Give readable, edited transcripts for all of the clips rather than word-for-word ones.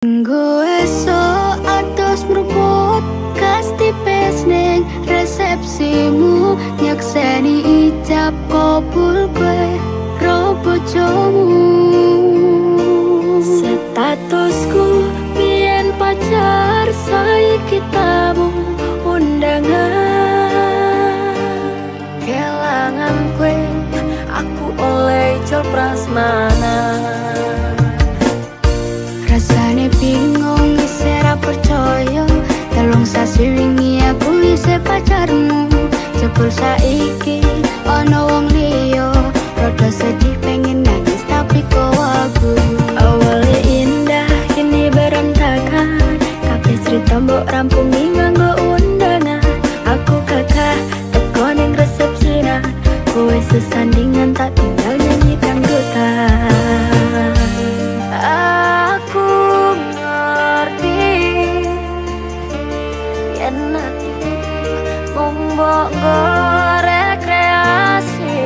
Nggo esuk atus mruput kas tipis ning resepsimu, nyakseni ijab kabul kowe ro bojomu. Statusku biyen pacar, saiki tamu undangan. Kelangan kowe aku oleh jol prasmanan. Rasane bingung isih ra percaya, telung sasi wingi aku isih pacarmu. Jebul saiki ana wong liya, rada sedih pengen nangis tapi kok aku. Awale indah kini berantakan, kabeh cerita mbok rampungi nganggo undangan. Aku kakak teko ning resepsinan, kowe sesandingan tak tinggal nyanyi dangdutan. Aku ngerti yen atiku mung mbok rekreasi.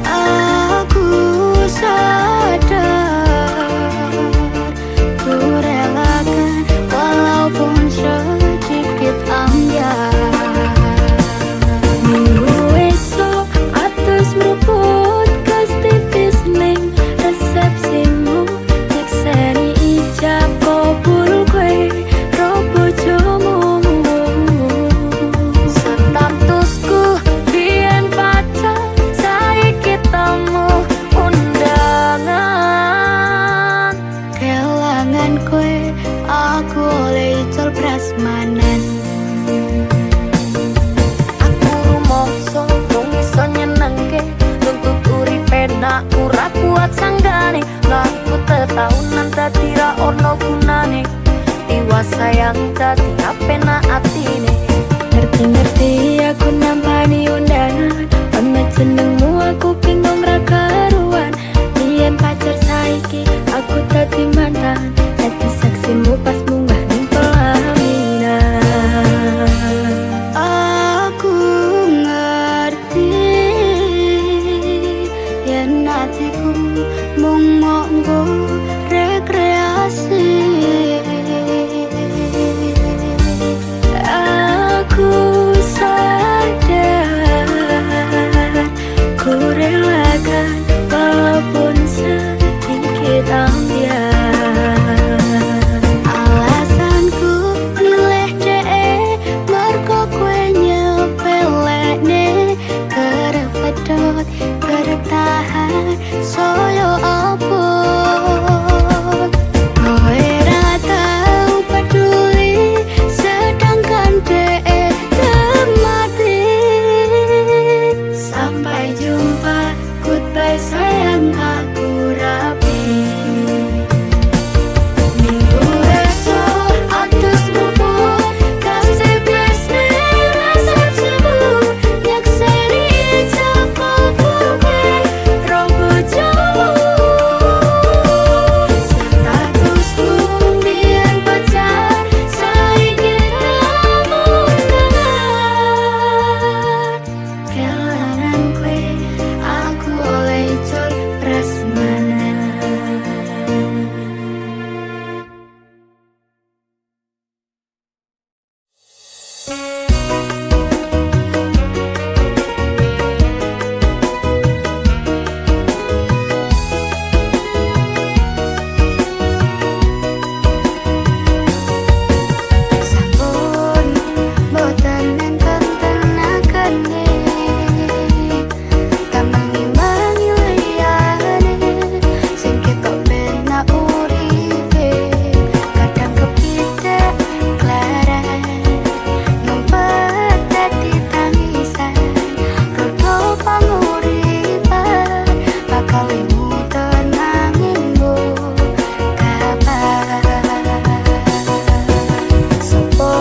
Aku sadar ku relakan walaupun sedikit ambiar. Minggu esok atus meruput kas tipis ning resepsimu, nyakseni ijab kabul kowe ro bojomu. Statusku biyen pacar, saiki tamu undangan. Kelangan kowe aku oleh ijol prasmanan. Nak ora kuat sanggane, ngaku tetaunan dadi ra ono gunane. Tiwas sayang dadi apenak atine. Ngerti-ngerti aku nampani undangan, ana jenengmu aku bingung ra karuan. Biyen pacar saiki aku dadi mantan, dadi saksimu pas munggah ning pelaminan. Aku ngerti yen atiku mung monggo rekreasi. Aku sadar ku relakan walaupun sedikit ambiar. Alasanku milih dhek mergo kowe nyepelekne, kerep pedot kerep tahan soyo abot. Kowe ra tau peduli sedangkan dhek mati. Sampai jumpa, goodbye sayang, aku rapi. Minggu esok atus mruput kas tipis ning resepsimu, nyakseni ijab kabul kowe ro bojomu. Statusku biyen pacar, saiki tamu undangan. Kelangan kowe aku oleh ijol prasmanan. Sampun boten enten tenagane, tamang-imbangi liyane sing ketok penak uripe. Kadang kepidak klaran ngumpet dadi tangisan, rodo panguripan bakal muter nanging mbok kapan. Sopo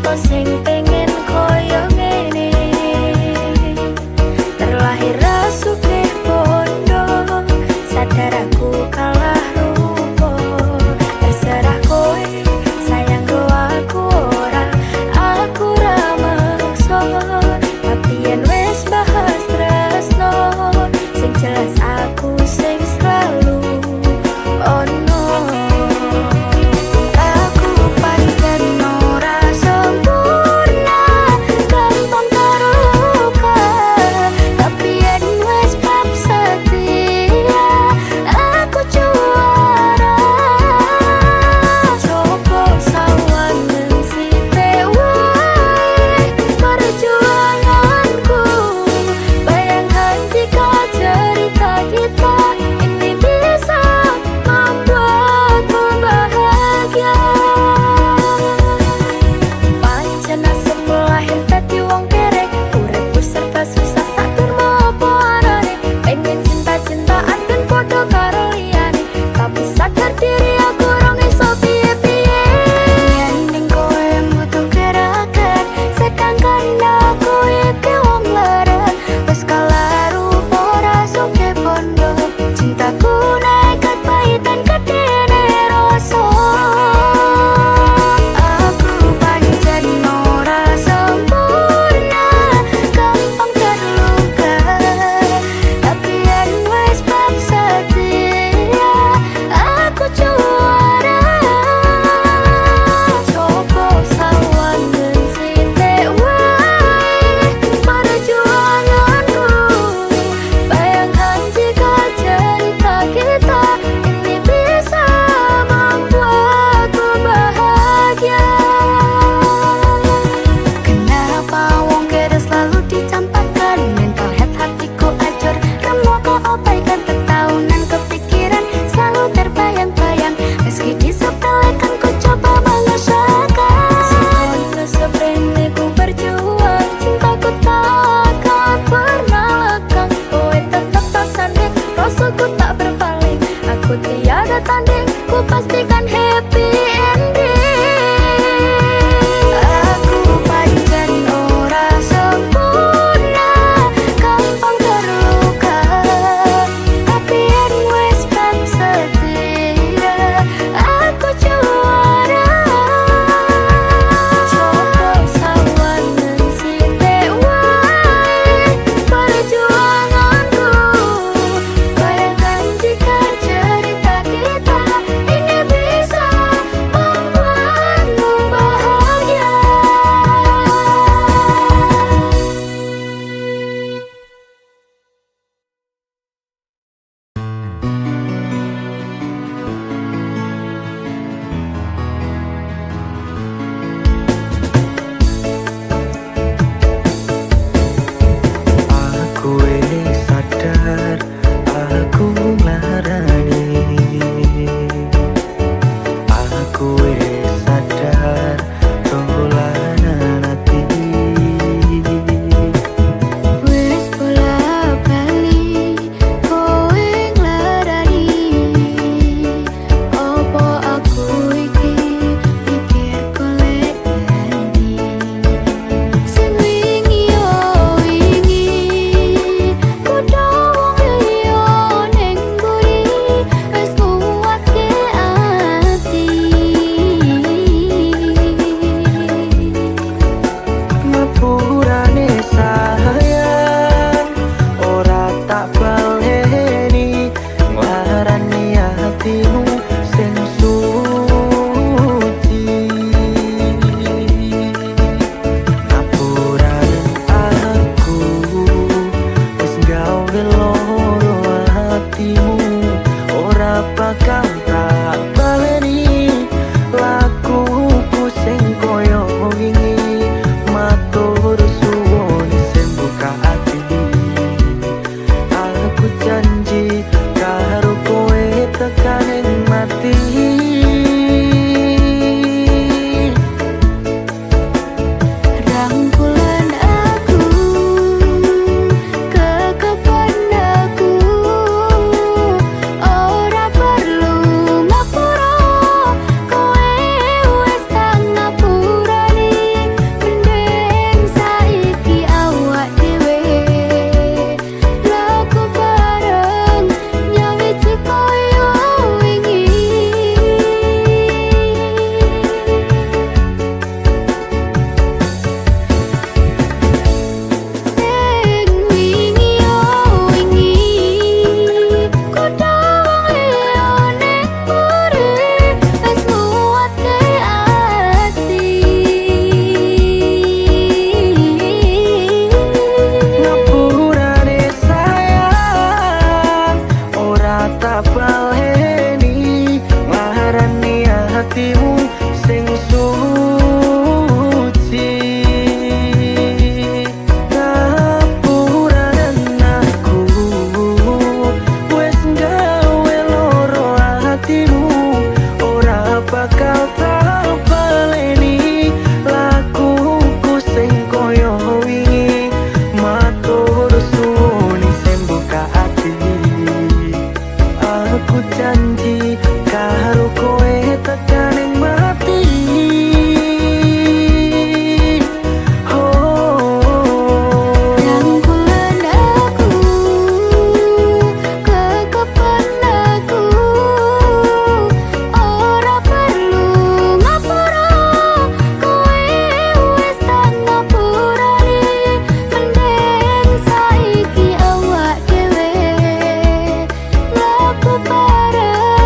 to sing pengen koyo ngene, terlahir rasukeh bondo, sadar aku kalah rupa. Terserah kowe sayang go aku ora, aku ra maksa. Tapi yen wis bahas tresno, sing jelas aku sing selalu pastikan happy ending. Aku pancen ora sempurna, gampang terluka, tapi yen wis bab setia aku juara. Coba sawangan sithik wae perjuanganku, bayangkan jika cerita kita ini bisa membuatmu bahagia. Aku wis sadar, aku nglarani. Aku wis sadar, dolanan ati. Wis bola-bali kowe nglarani, opo aku iki mikir golek ganti. Sing wingi yo wingi kudu wong liya ning mburi, wis nguwatke ati. Ngapurane sayang, ora tak baleni. Nglarani hatimu sing suci. Ngapurane aku wis gawe loro hatimu, ora bakal tak baleni. Lakuku sing koyo wingi, matur suwun sing buka ati. Aku janji karo kowe tekan ing mati. Rangkulan aku, kekepan aku, ora perlu ngapura, kowe wis tak ngapurani. Mending saiki awak dhewe laku bareng, nyawiji koyo wingi. Sing wingi yo wingi kudu wong liya ning mburi, wis nguwatke ati. Ngapurane sayang, ora tak baleni. Nglarani hatimu sing suci. Ngapurane aku wis gawe loro hatimu, ora bakal tak baleni. Lakuku sing koyo wingi, matur suwun sing buka ati. Aku janji karo kowe tekan ing mati. Rangkulan aku, kekepan aku, ora perlu ngapura, kowe wis tak ngapurani. Mending saiki awak dhewe laku bareng,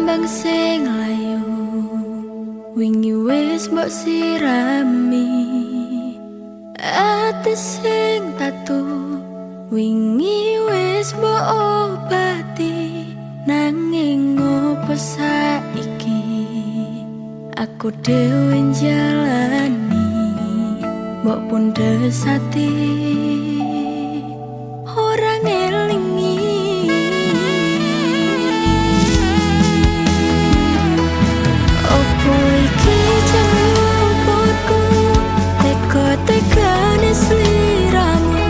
kembang sing layu wingi wis mbok sirami ati sing tatu wingi wis mbok obati nanging opo saiki aku dhewe jalani mbok pundes ati ora ngelingi opo iki jalupku teka-tekane sliramu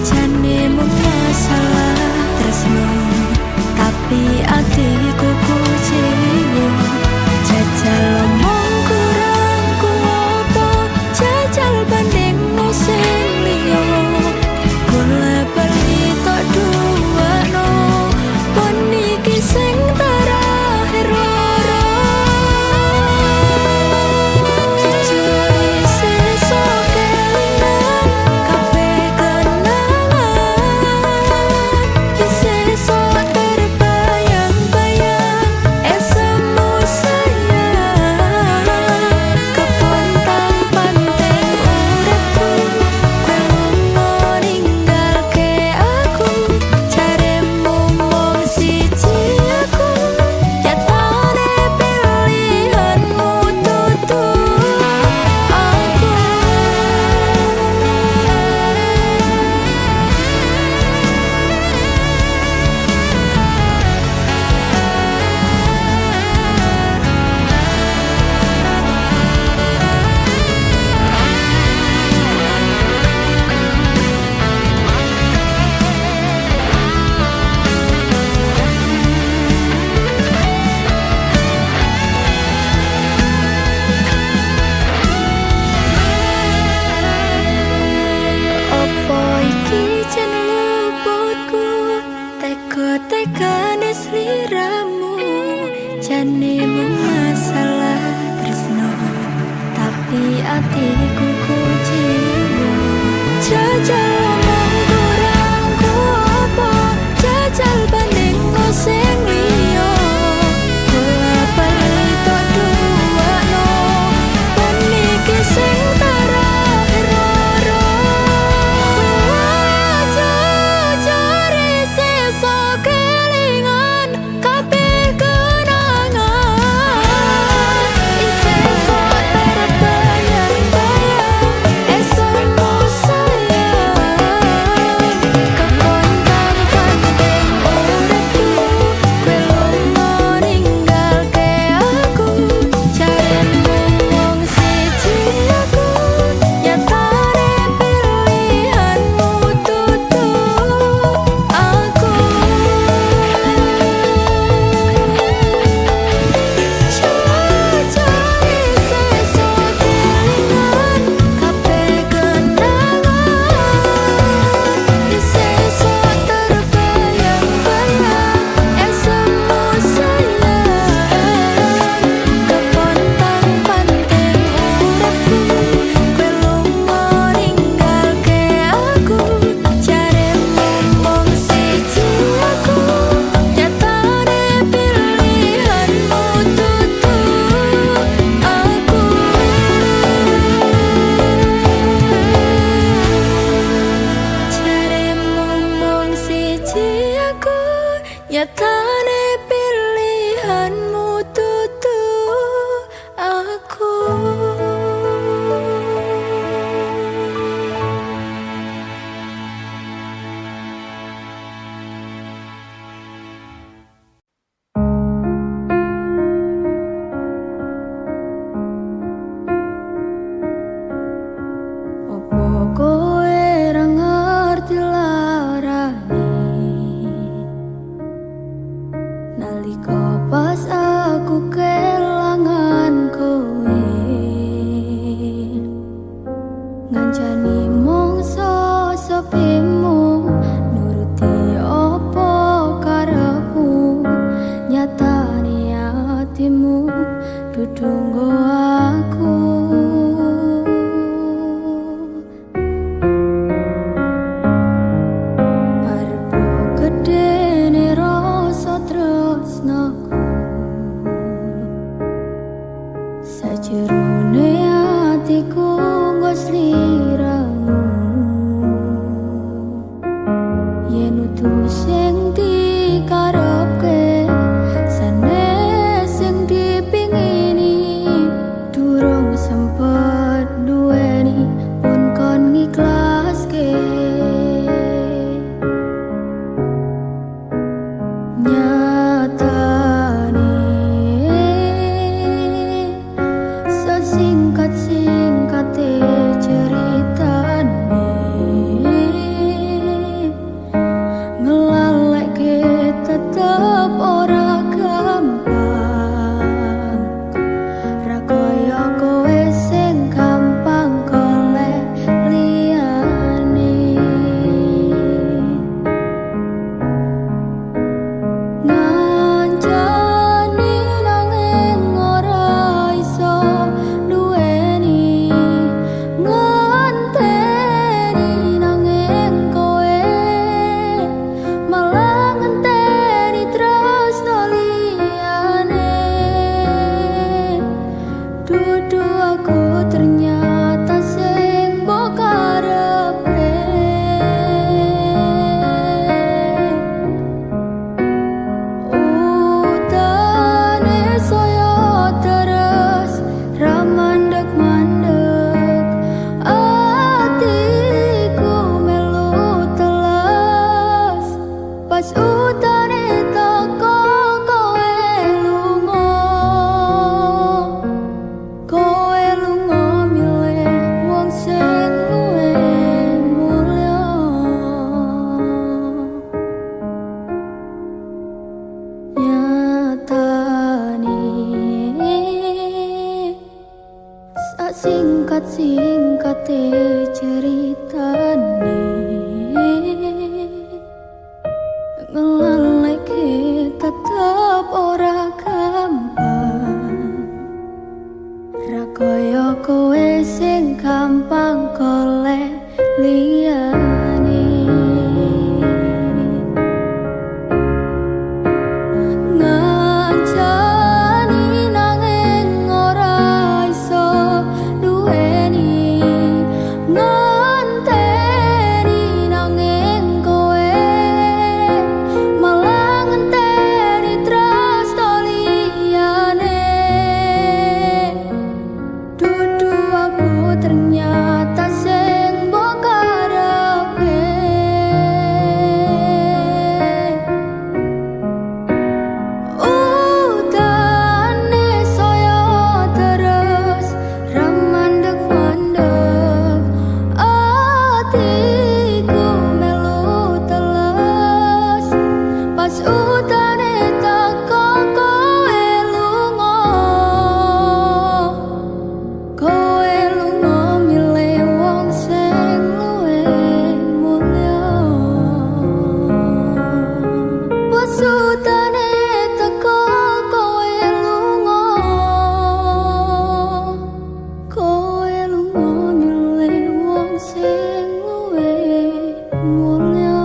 jane mung masalah tresno tapi atiku kuciwa jajal omong kurangku apa jajal banding sing liya kula bali tok duwano pon iki sing terakhir loro jujur sesuk kelingan kabeh kenangan sesuk terbayang-bayang esemu sayang kepontang panteng uripku kowe lunga ninggalke aku jaremu mung siji aku nyatane pilihanmu tutu aku opo iki jan luputku teka-tekane sliramu jane mung masalah tresno tapi atiku kuciwa jajal omong kurangku apa jajal banding sing liya kula bali tok duwano pon iki sing terakhir loro jujur sesuk kelingan kabeh kenangan sesuk terbayang-bayang esemu sayang kepontang panteng uripku kowe lunga ninggalke aku jaremu mung siji aku nyatane pilihanmu tutu aku jujur sesuk kelingan kabeh kenangan sesuk terbayang-bayang esemu sayang kepontang panteng uripku kowe lunga ninggalke aku jaremu mung siji aku nyatane pilihanmu tutu aku jaremu mung siji aku nyatane pilihanmu tutu aku opo kowe ra ngerti larane nalika pas aku kelangan kowe ngancani mongso sepimu nuruti opo karepmu nyatane atimu dudu nggo aku arep gedene rasa tresnaku singkate ceritane ngelaleke tetep ora gampang, ra kaya kowe sing gampang golek liyane. Ngancani nanging ora iso duweni, ngenteni nanging kowe malah ngenteni tresno liyane. Dudu aku ternyata sing mbok karepe, udane saya terus ramandeg-mandeg, atiku melu teles pas udane teko kowe lunga. Kowe lunga milih wong sing luwih mulya, pas udane teko kowe lunga. Kowe lunga milih wong sing luwih mulya.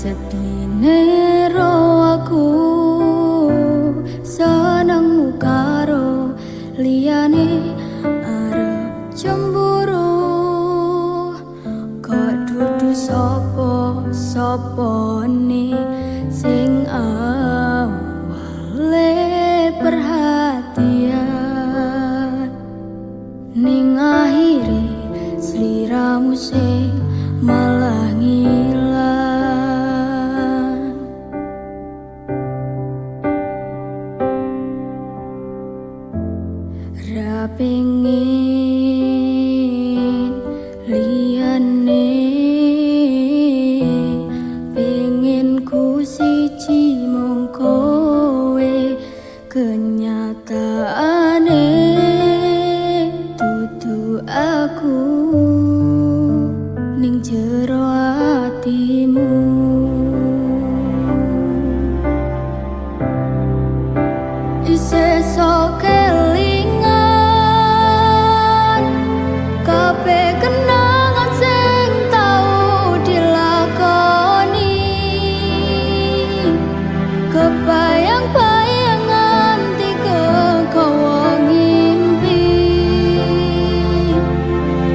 Sedine ro aku senengmu karo liyane, arep cemburu kok dudu sapa-sapane sing awale perhatian, ning akhire sliramu sing malah ngilang. Ra pengin liyane, pengin ku siji mung kowe, kenyataane dudu aku ning jero atimu. Isih sok kelingan kabeh kenangan sing tau dilakoni, kebayang-bayang nganti kegawa ngimpi,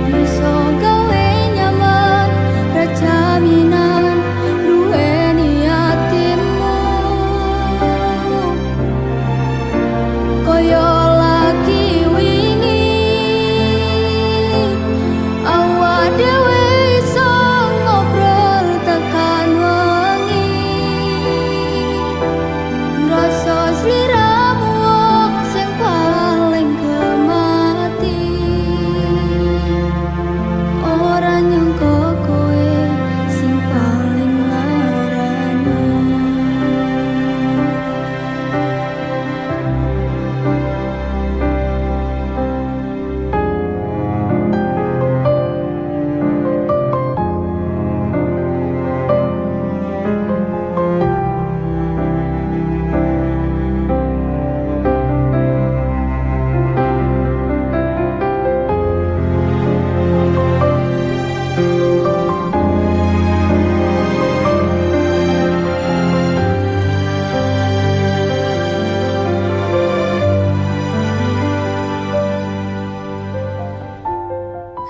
bisa gawe nyaman ra jaminan duweni atimu. Koyo lagi wingi awak dhewe iso ngobrol tekan wengi, ngrasa sliramu wong sing paling gemati, ora nyangka kowe sing paling larani.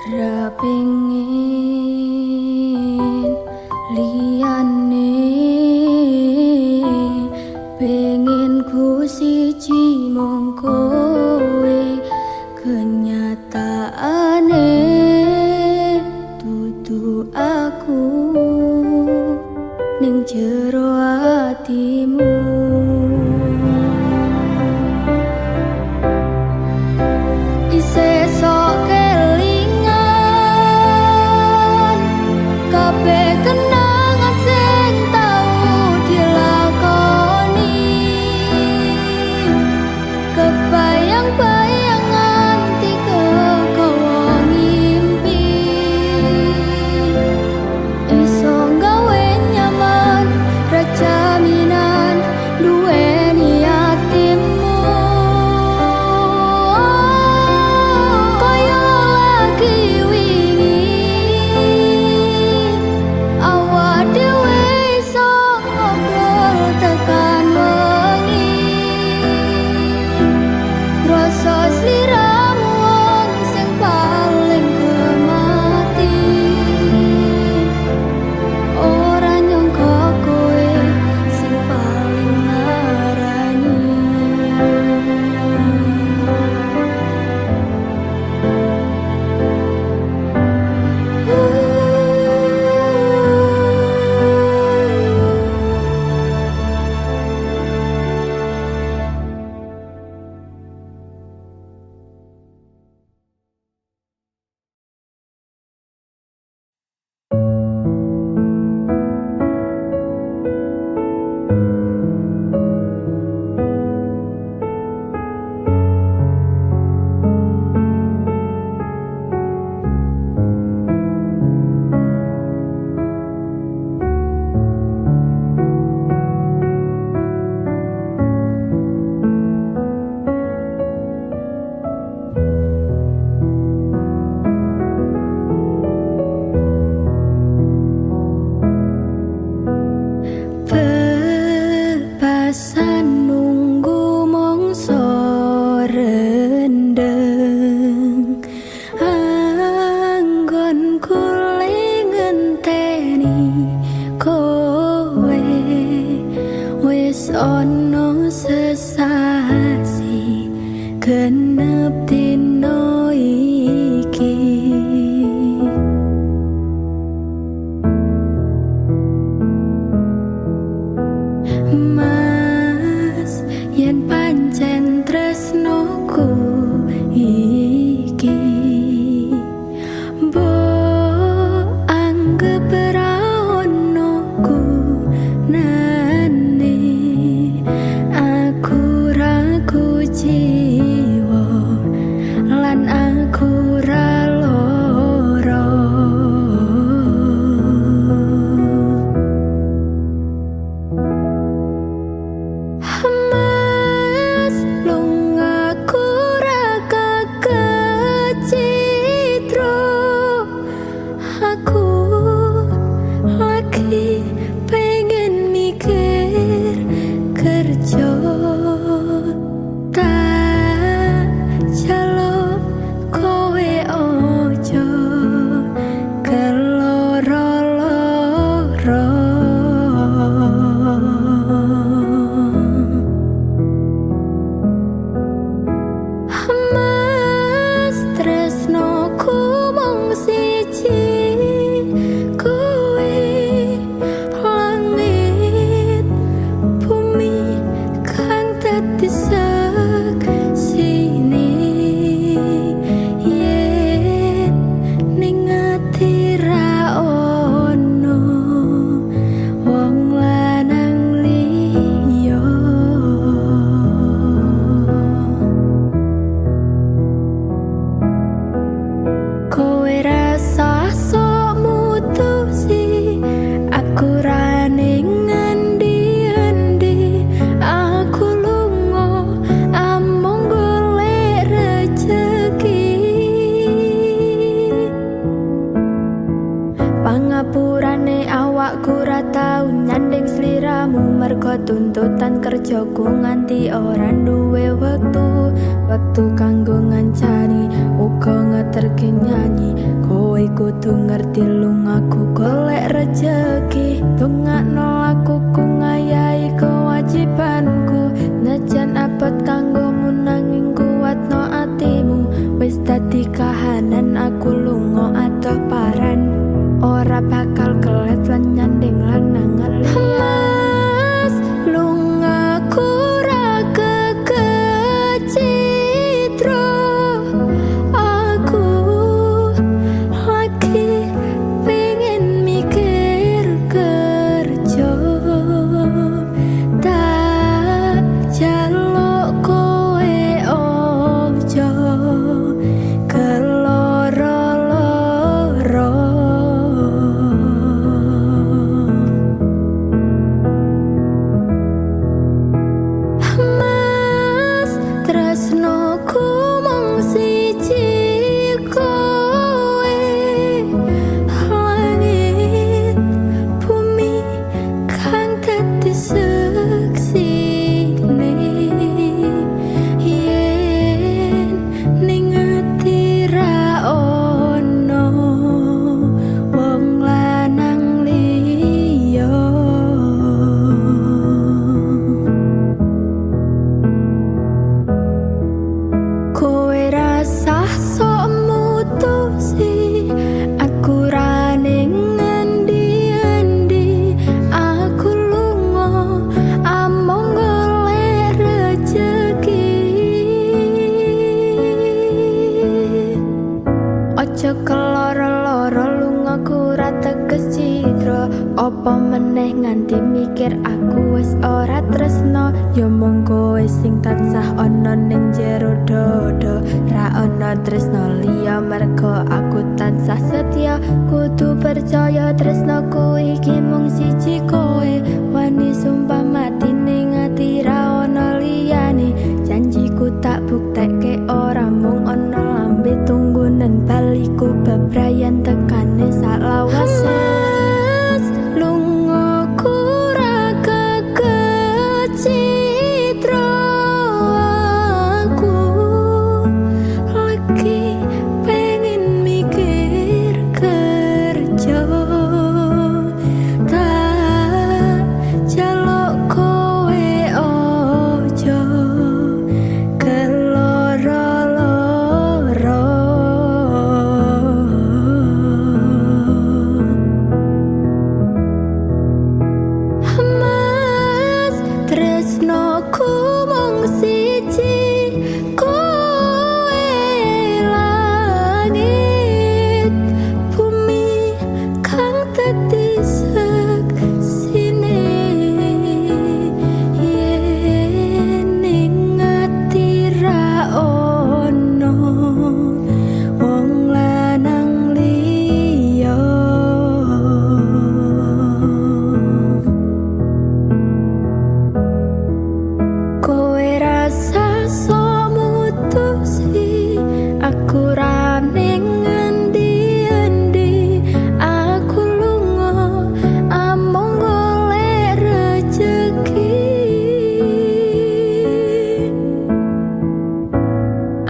Ra pengin liyane, pengin ku siji mung kowe, kenyataane dudu aku ning jero atimu. Isih sok kelingan kabeh kenangan sing tau dilakoni, kebayang-bayang nganti kegawa ngimpi. Iso gawe nyaman rajaminan duweni atimu, koyo lagi wingi awak dhewe iso ngobrol tekan wengi. Rasa sliramu wong sing paling kemati, ora nyangka kowe sing paling narani. Bebasan nunggu mongso rendeng, anggon kule ngenteni kowe wis ono sesasi genep dino iki. Mas yen pancen tresnoku iki mbok anggep ra ono gunane, aku ragu jiwa lan aku ra lara. Mas lungaku ra kecitro, aku lagi pengen mikir kerja, tak jaluk kowe ojo keloro-loro. Mas tresnoku mung siji, kowe langit bumi kang dadi saksine. Yen ning ati ra ono wong lanang liya, kowe rasa sok mutusi aku ra ning endi-endi. Aku lunga amung golek rejeki, pangapurane awakku ra tau nyanding sliramu mergo tuntutan kerjaku nganti ora duwe wektu kanggo ngancani uga ngeterke nyanyi. Kowe kudu ngerti lungaku golek rejeki, dongakno lakuku ngayahi kewajibanku. Najan abot kanggomu nanging kuwatno atimu, wis dadi kahanan aku lunga adoh paran, ora bakal kelet lan nyanding lanangan liya. Apa meneh nganti mikir aku wis ora tresno, ya mung kowe sing tansah ana ning jero dodo. Ra ana tresno liya merga aku tansah setya, kudu percaya tresnoku iki mung siji kowe. Wani sumpah mati ning ati ra ana liyane, janjiku tak buktekke ora mung ana lambe tunggunen baliku bebrayan tekane sak lawase.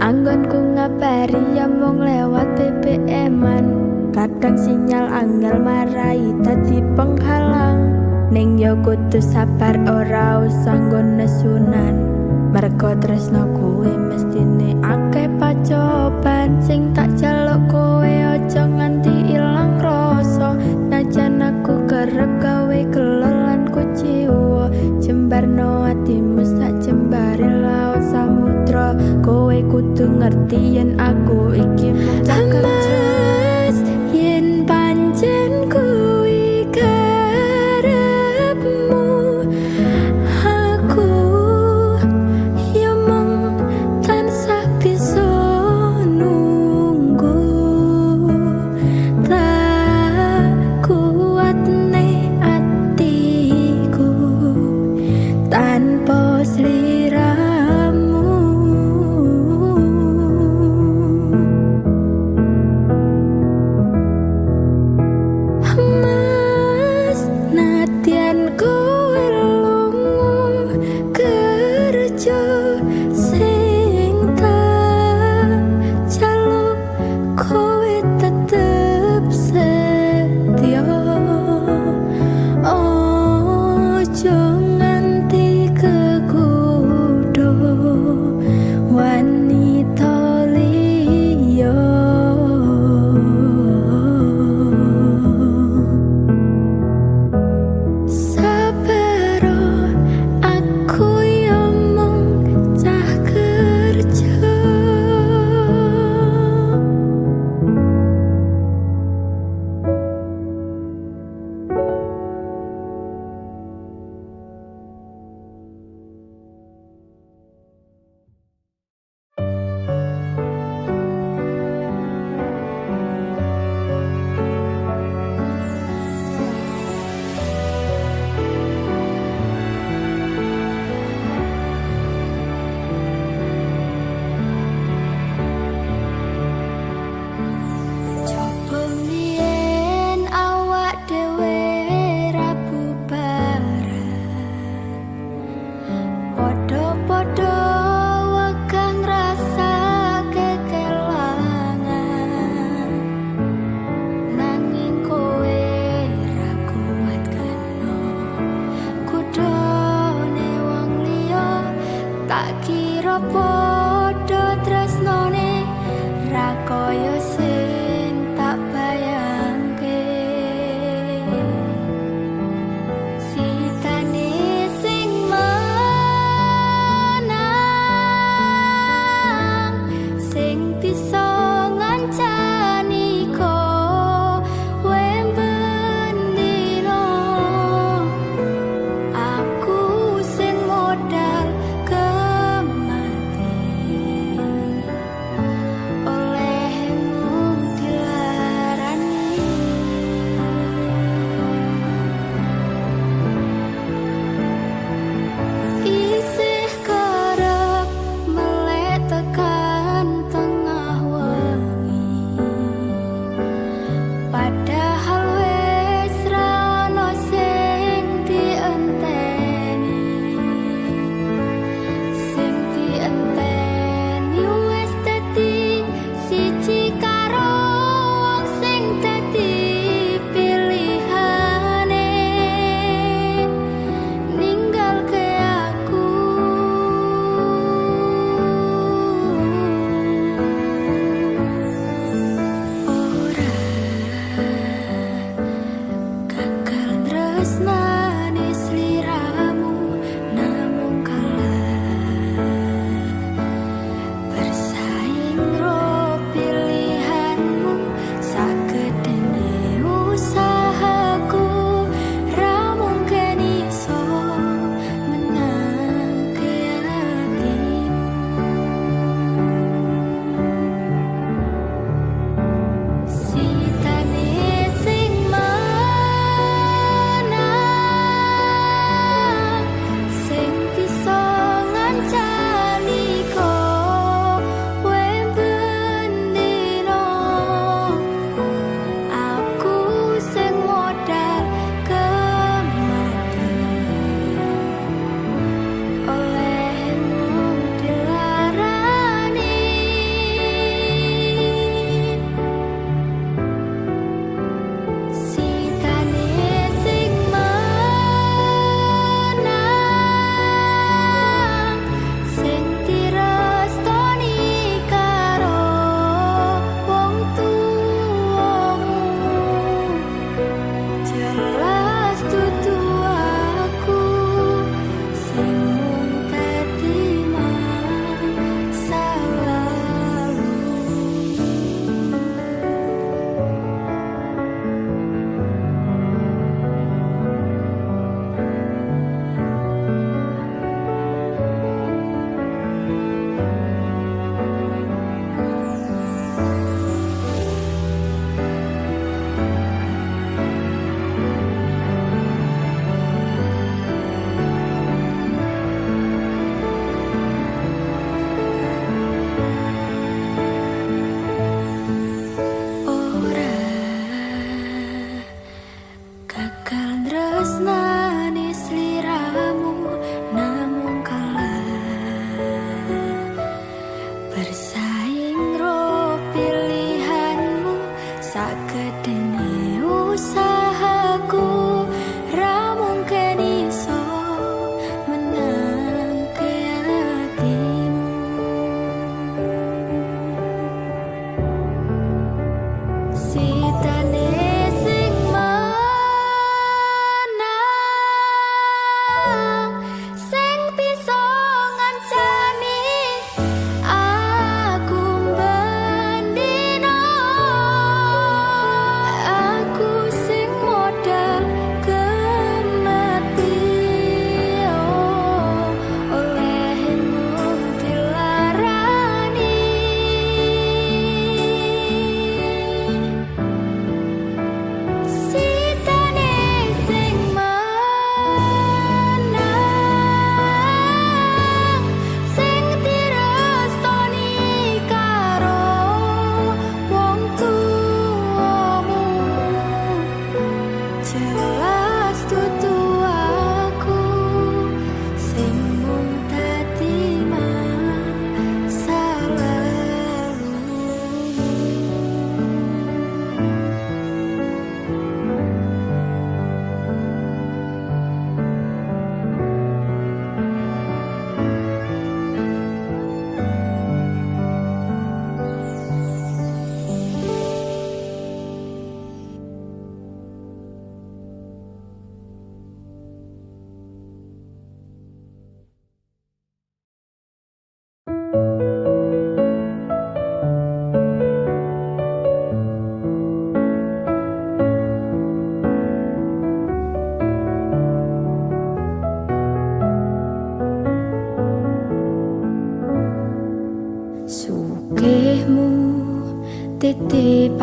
Anggonku ngabari ya mung lewat BBM-an, kadang sinyal angel marai dadi penghalang. Ning yo kudu sabar ora usah nggon nesunan, merga tresno kuwi mestine akeh pacoban. Sing tak jaluk kowe aja nganti ilang rasa, najan aku kerep gawe gelolan kuciwa. Jembarno atimu sak jembare laut samudra, kowe kudu ngerti yen aku iki mung kerja. Yen pancen kuwi karepmu, aku ya mung tansah bisa nunggu. Tak kuatne atiku tanpa sliramu.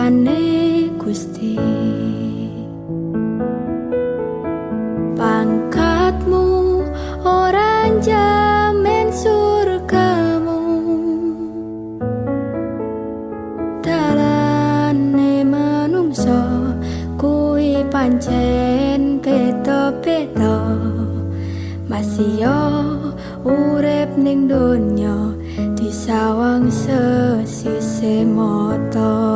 kersane Gusti. Pangkatmu ora njamin surgamu, dalane manungsa kuwi pancen beda-beda. Masih yo urip ning donya disawang sesise mata.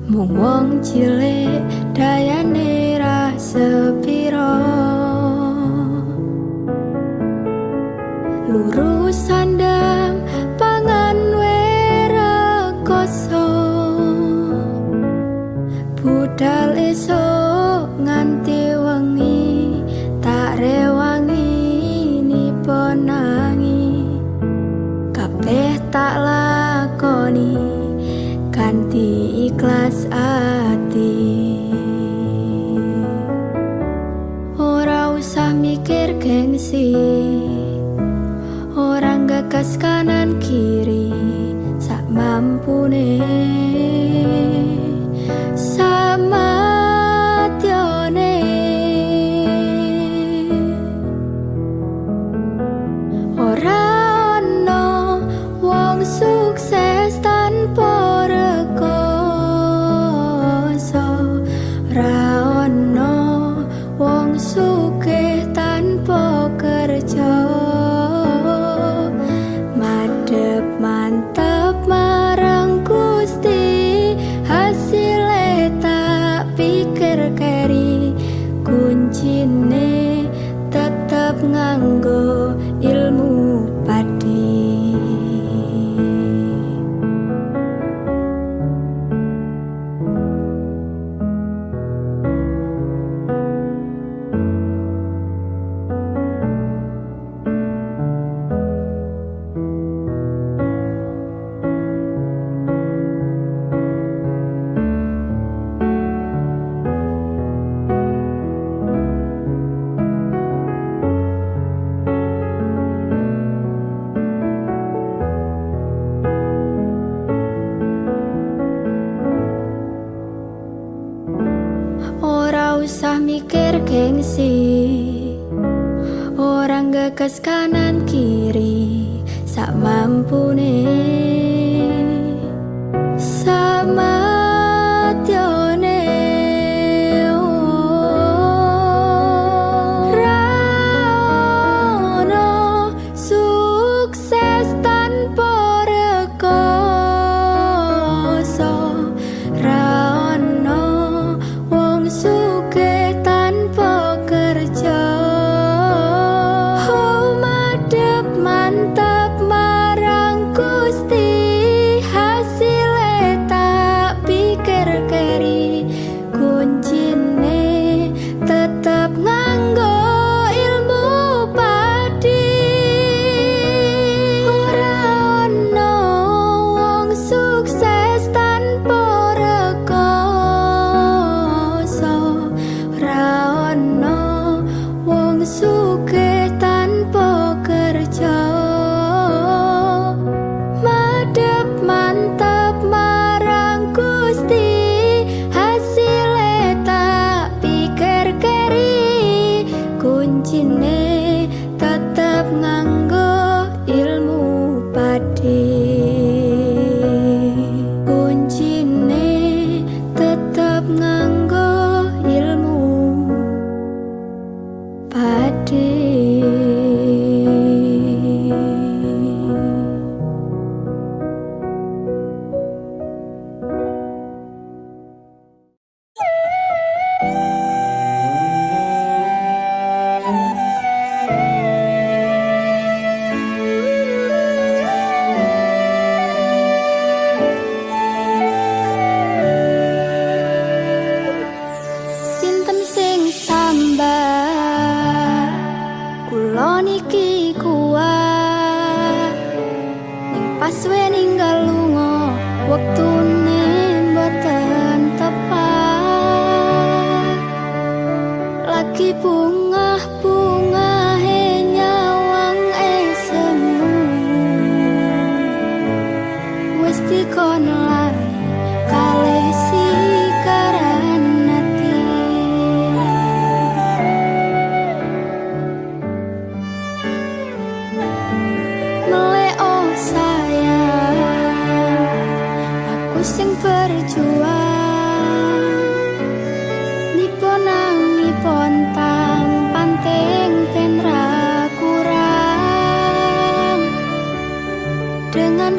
Mung wong cilik dayane ra sepiro, lurus sandang pangan werekoso, budal esok nganti wengi tak rewangi nipo nangi. Kabeh tak lakoni kanthi ikhlas ati. Ora usah mikir gengsi, orang gagas kanan kiri, sak mampune sama tione. Ora ono wong sukses tanpa rekoso, ora ono wong sugih tanpa kerja. Madhep mantep marang Gusti, hasile tak pikir keri. Kuncine tetep nganggo ilmu padi. Ora usah mikir gengsi, orang gagas kanan kiri, sak mampune sama tione. Ora ono sukses tanpa rekoso, ora ono wong sugih tanpa kerja. Oh, madhep mantap marang Gusti, hasile tak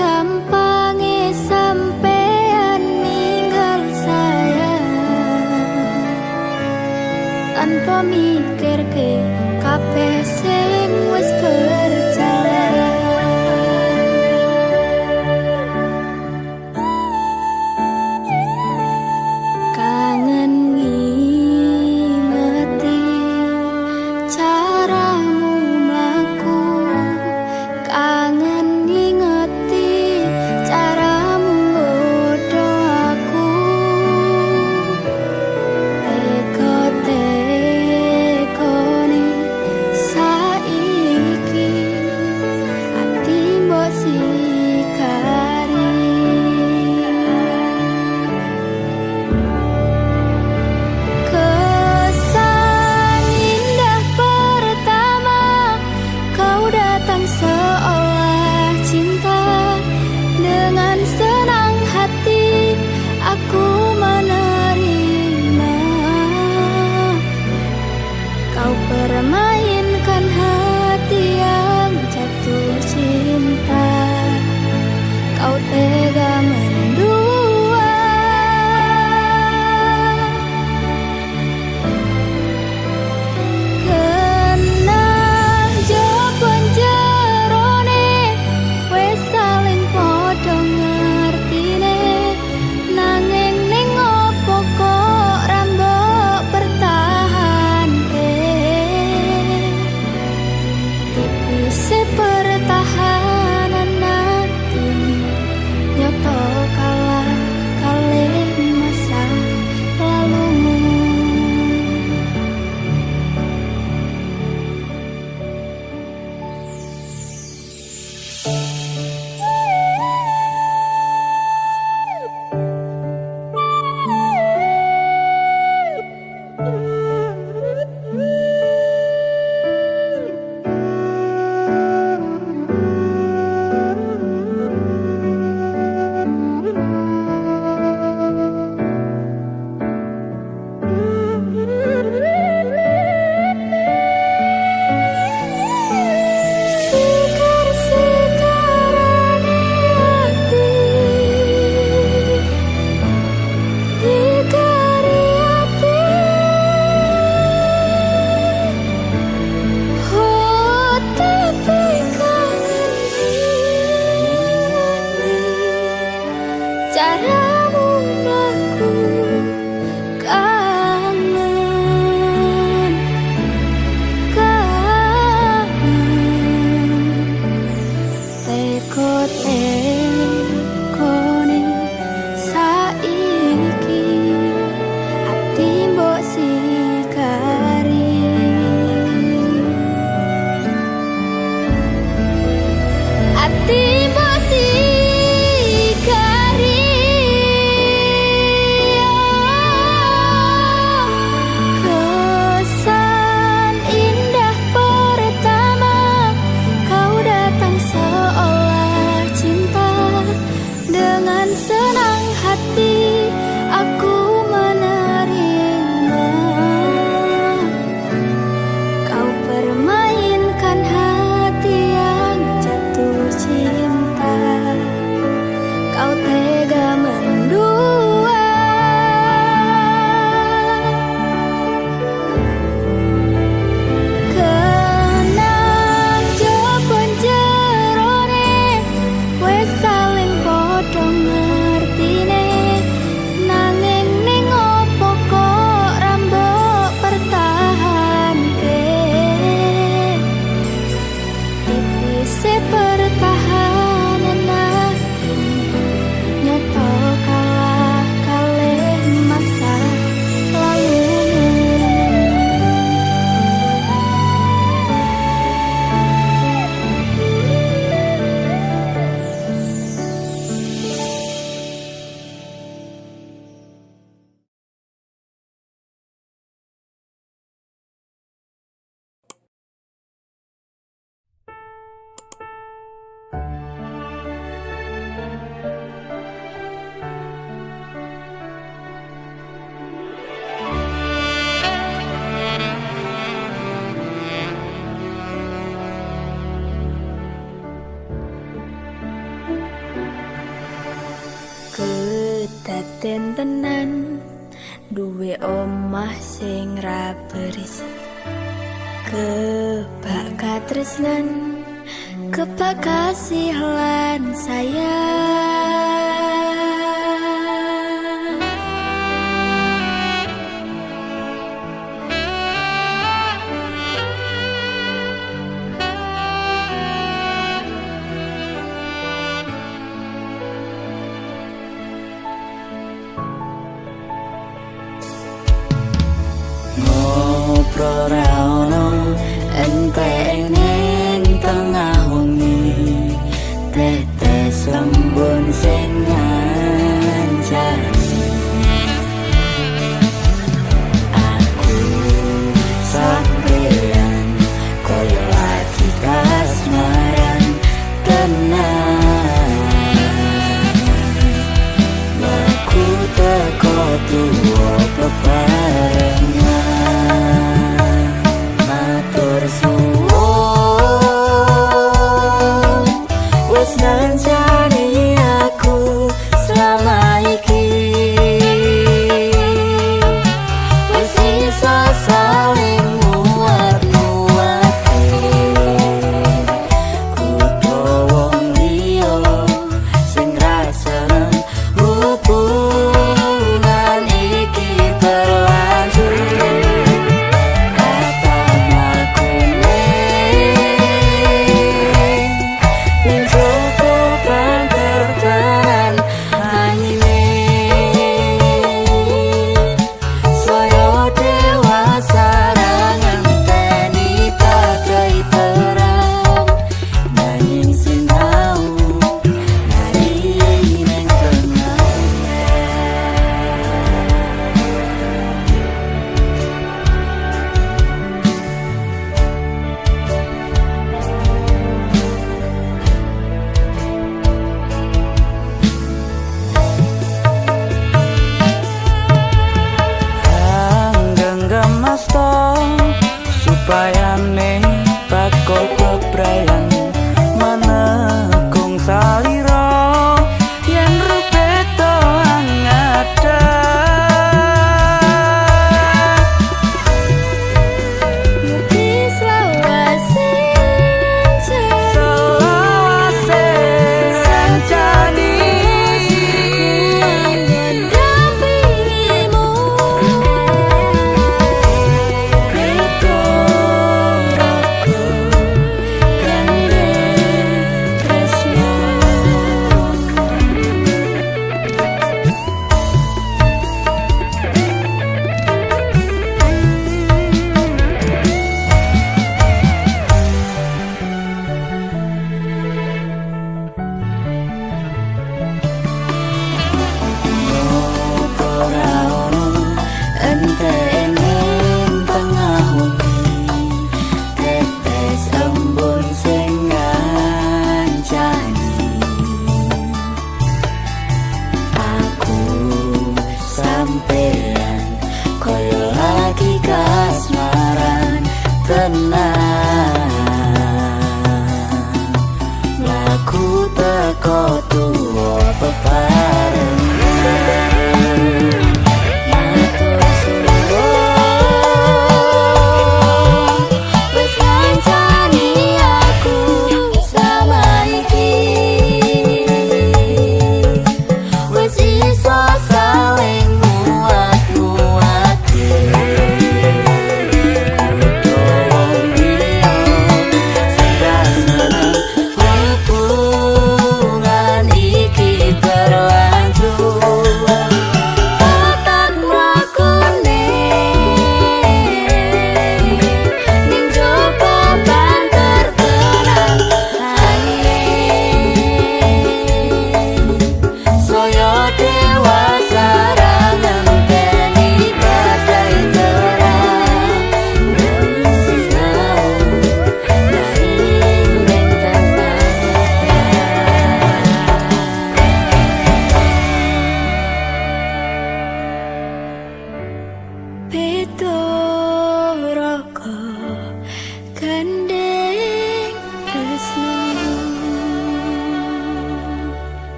Gampangnya sampean ninggal saya tanpa mikir ke kabeh sing wis berjalan. Kangen ngingeti caramu mlaku, kangen ngingeti caramu nggodho aku. Teko-tekone saiki duwe omah sing ra berisik. Kebak katresnan, kebak kasih lan sayang. Ngobrol ra ono entek ning tengah wengi, tetes embun sing ngancani. Aku sampeyan koyo lagi kasmaran tenan. Aku teko tuwa bebarengan, matur suwun wis ngancani aku selama iki. Wis iso saling nguat-nguati, kudu wong liya sing rasanen hubungan iki berlanjut. Supaya ning bakal bebrayan menekung salira yen rupeto angada. Mugi selawase sancani mendampingimu. Laku teko tuwa bebarengan, matur suwun wis ngancani aku selama iki. Wis iso saling nguat-nguati, kudu wong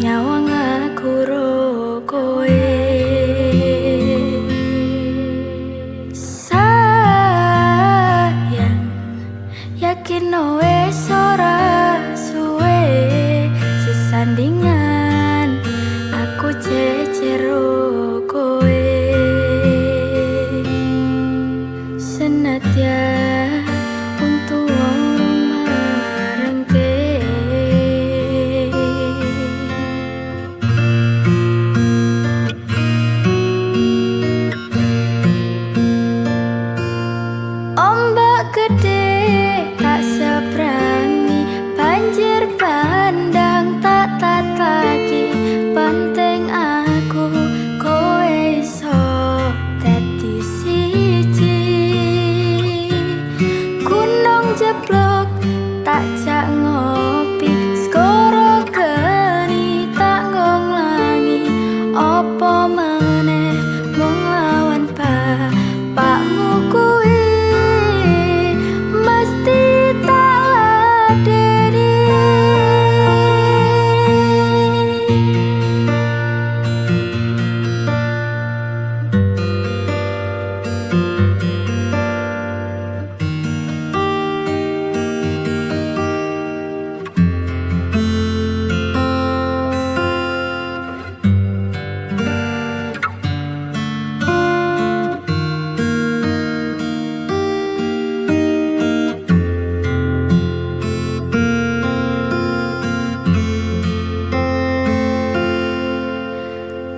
nyawang aku ro koe. Sayang, yakin wes ora suwe sesandingan aku cecero koe. Senadyan untuk orang marengke, ombak gede tak seberangi, banjir bandang tak tataki. Penting aku kowe iso dadi siji. Gunung jeblok tak jak ngopi, skoro geni tak ngonglangi. Apa meneh mung lawan bapakmu kuwi mesti tak ladeni.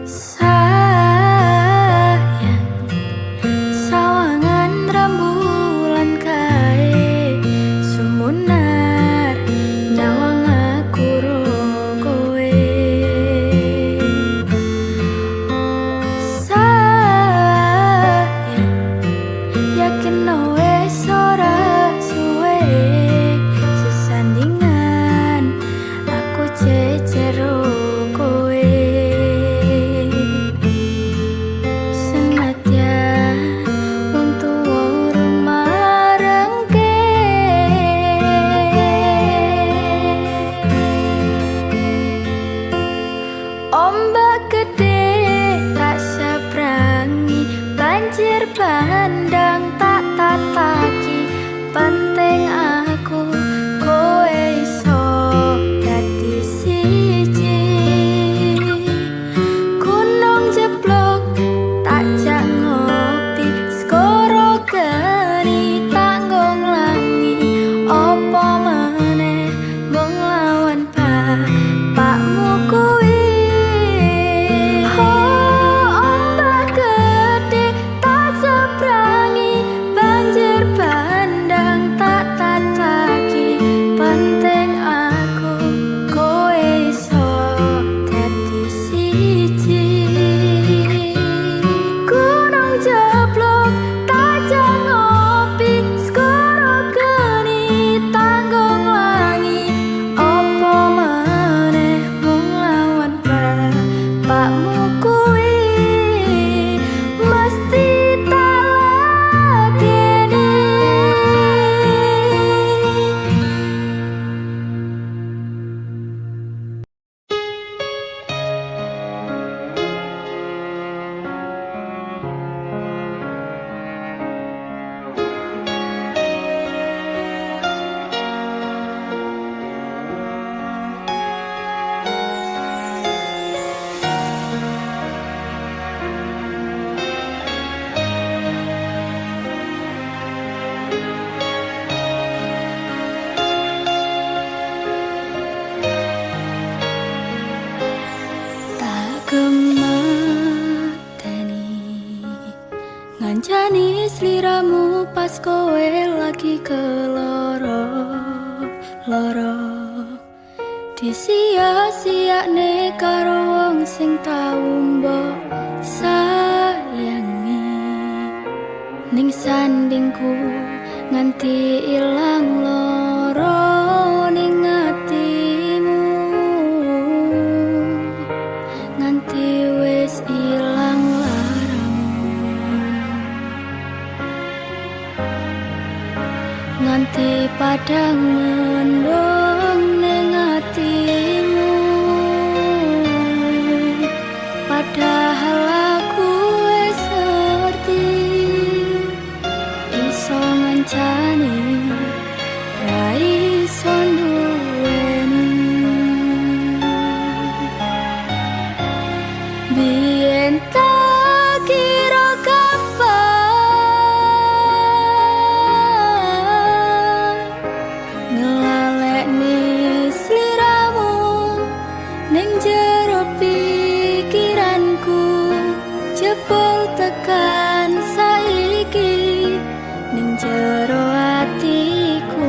Sayang, sawangan rembulan kae sumunar nyawang aku ro kowe. Sayang, yakin wes ora suwe sesandingan aku cecero kowe. Senadyan wong tuwa urung marengke, ombak gede tak seberangi, banjir bandang tak tataki. Penting aku kowe iso dadi siji. Gunung jeblok tak jak ngopi, skoro geni tak ngonglangi. Apa meneh mung lawan bapakmu kuwi. Ombak gede tak seberangi, banjir bandang tak tataki. Penting aku kowe iso dadi siji. Gunung jeblok tak jak ngopi, skoro geni tak ngonglangi. Apa meneh mung lawan bapakmu kuwi mesti tak ladeni. Tak gemateni ngancani sliramu pas kowe lagi keloro-loro. Disia-siakne karo wong sing tau mbok sayangi. Ning sandingku nganti ilang loro ning atimu, nganti wis ilang laramu, nganti padang mendung ning atimu. ning jero pikiranku jebol tekan saiki ning jero atiku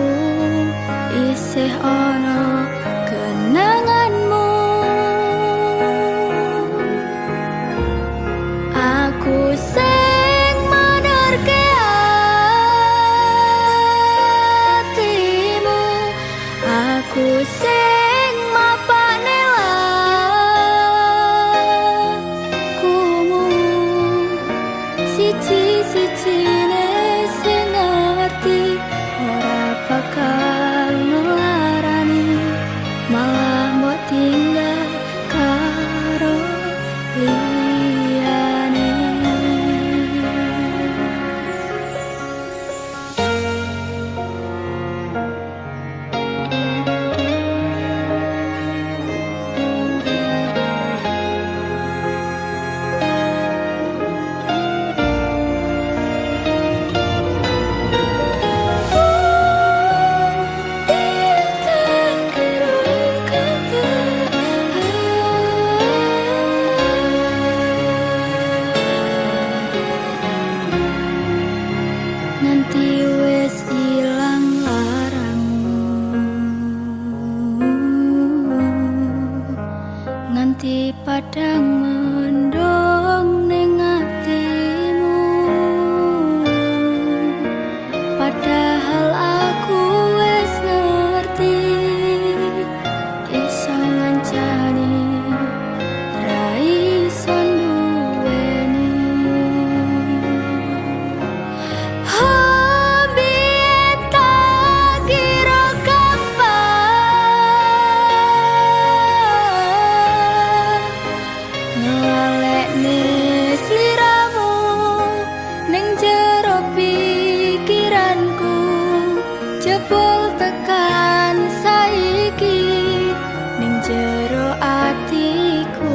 isih ana kenanganmu. Aku sing menerke atimu, aku sing mapane lakumu, siji-sijine sing ngerti ora bakal ngelarani malah mbok tinggal karo liyane. Nanti wis ilang larangmu, nganti padang mendung ning atimu, padahal aku wis ngerti iso ngancani ra iso nduweni. Jebol tekan saiki ning jero atiku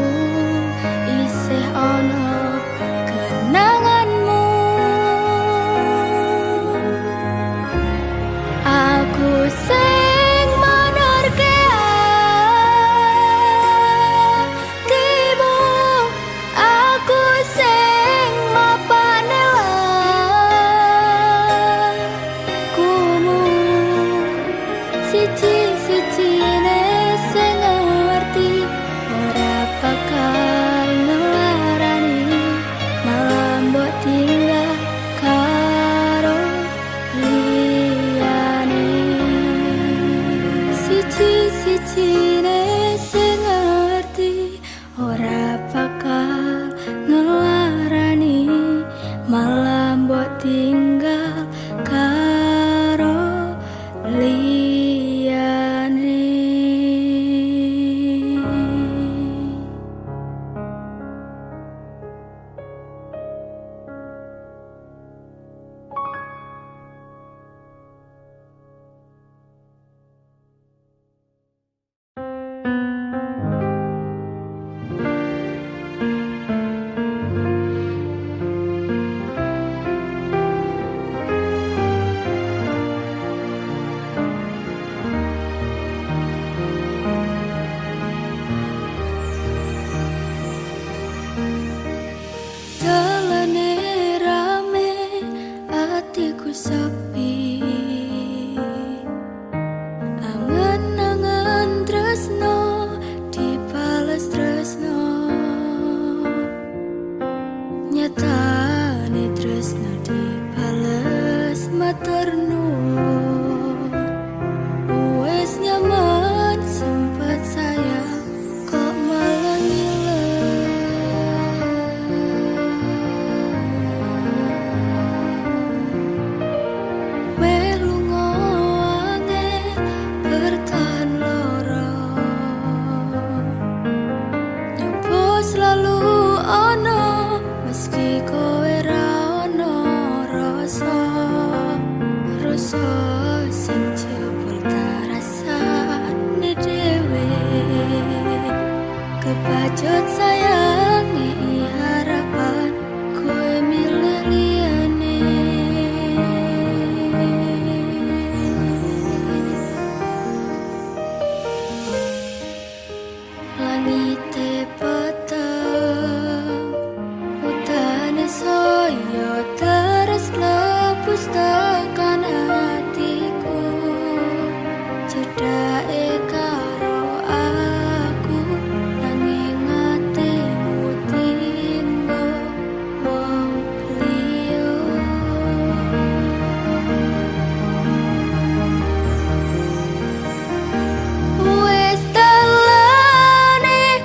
isih ana kenanganmu. Aku sing menerke atimu, aku sing mapane lakumu, siji-sijine sing ngerti ora bakal ngelarani malah mbok tinggal karo liyane. Siji-sijine sing ngerti ora bakal ngelarani malah mbok tinggal karo liyane. Dalane rame, atiku sepi, angen-angen tresno dibales tresno, nyatane tresno dibales matur nuwun. Wes nyaman sempat sayang kok malah melu ngoange bertahan loro, nyoba selalu ono meski kowe ra ono rasa sing jebol tarasane dhewe, kebacut sayangi harapan kowe milih liyane. Langit Langite peteng utane saya terus lebus tekan hatiku cedake karo aku nanging atimu tinggo wong liya wis dalane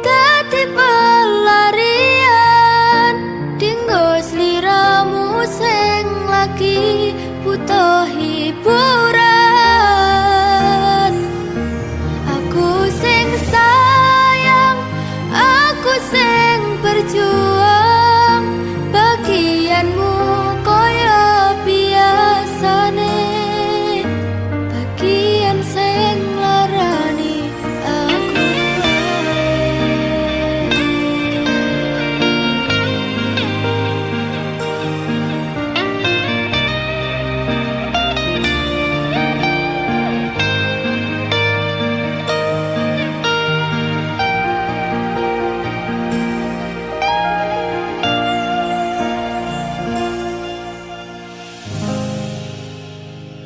dadi pelarian dinggo sliramu sing lagi butuh hiburan aku sing sayang aku sing berjuang bagianmu koyo biasane bagian sing larani aku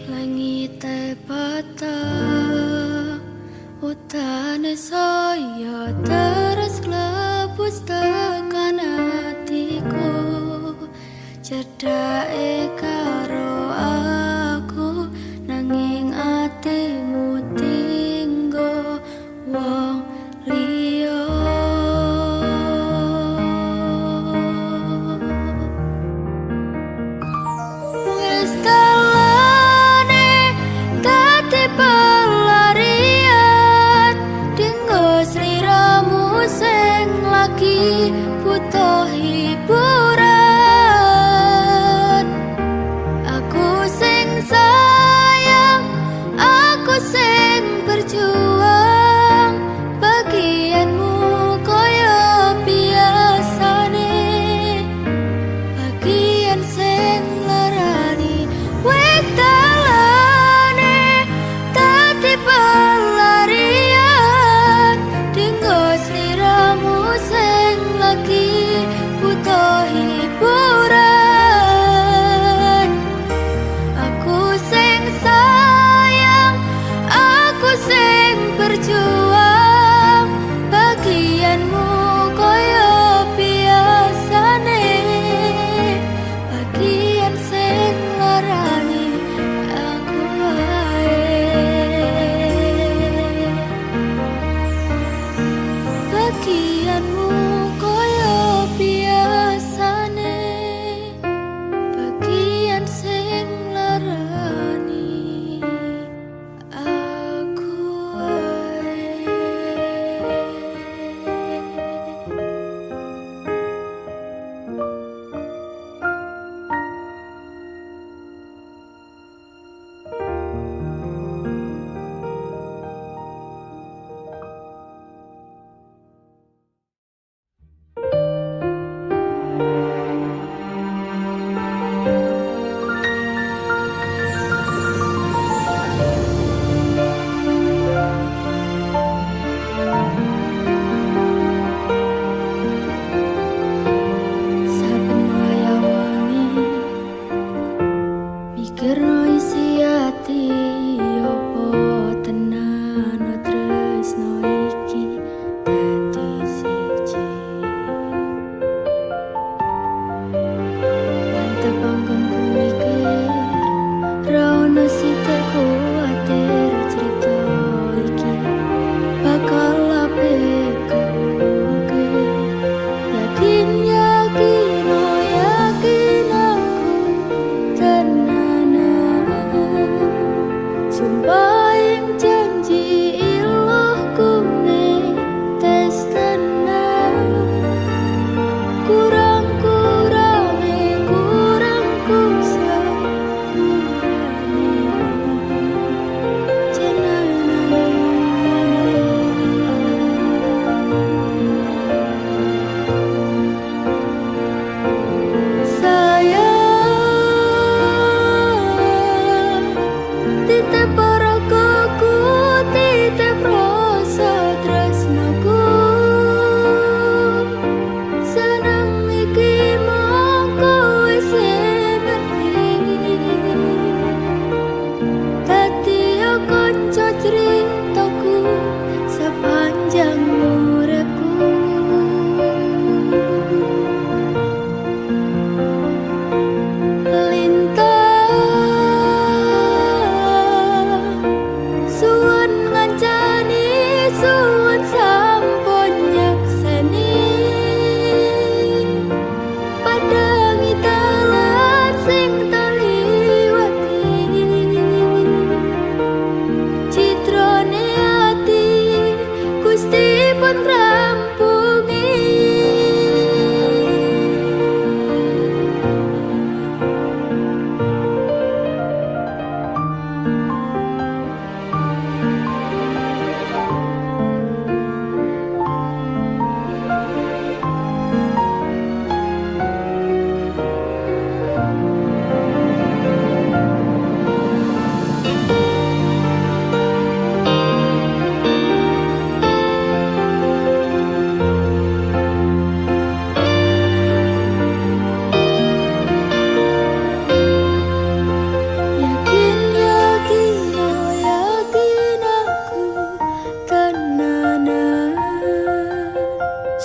langite peteng utane saya terus lebus tekan hatiku cedake karo aku nanging atimu tinggo wong liya wis dalane dadi pelarian dinggo sliramu sing lagi butuh hiburan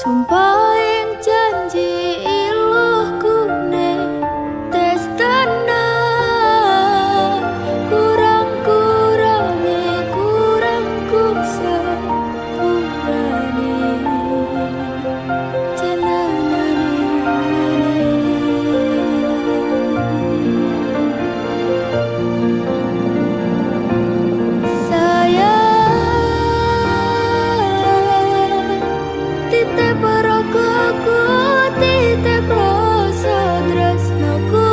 Sumpah yang janji iluh kune tes tenan kurang-kurange kurangku sepurane jenenane titip rogoku, titip rasa tresnaku.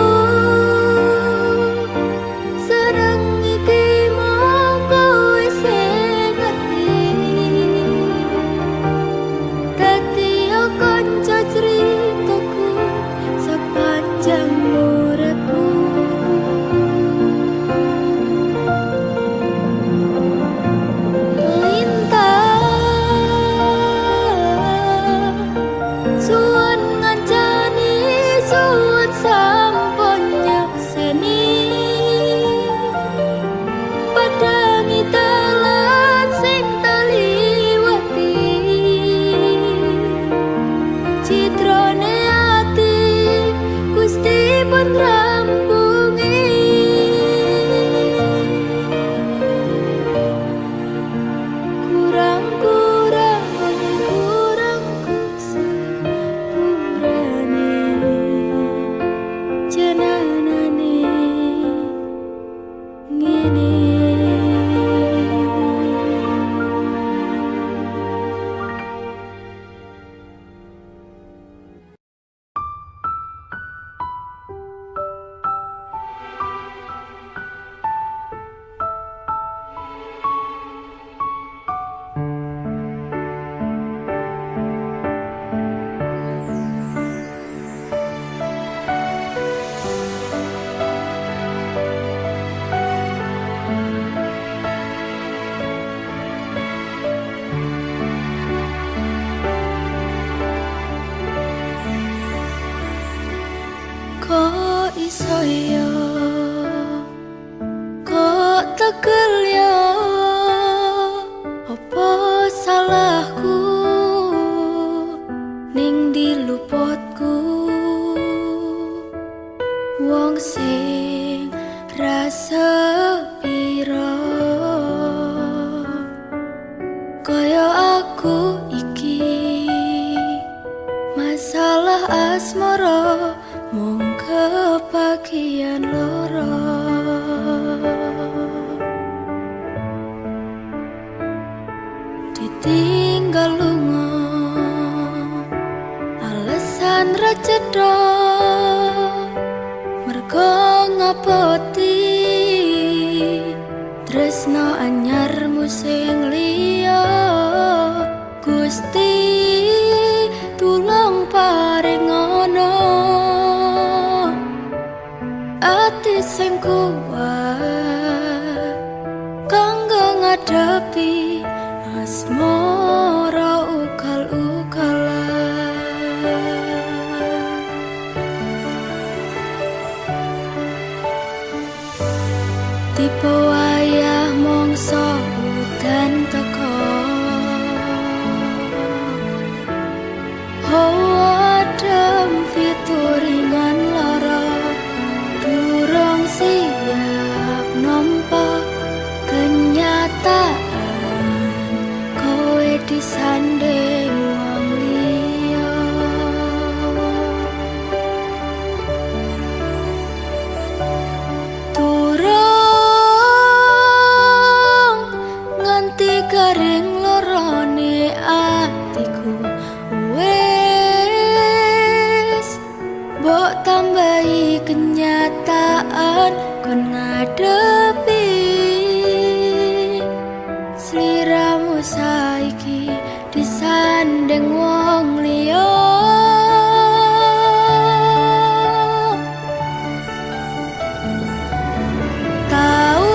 Seneng iki mongko wis ngerti. Dadi kanca critaku sepanjang uripku. Suwun ngancani, suwun sampun nyakseni padangi dalan sing taliwati citrane ati Gusti pun ngrampungi kurangku jenenane ngene. Kok iso ya, kok tegel ya, apa salahku ning diluputku wong sing rasa piro kaya aku iki masalah asmara mung kebagian loro ditinggal lunga alasan ra cedha mergo ngapoti tresno anyarmu sing liya Gusti tulung paringono ati sing kuat kanggo ngadepi asmara ukal-ukalan tipe wayah mongso udan teko adem fituringan lara durung siap nampa kenyataan kowe disanding wong liya durung nganti garing lorone atiku mbok tambahi kenyataan kon ngadepi sliramu saiki disanding wong liya tahu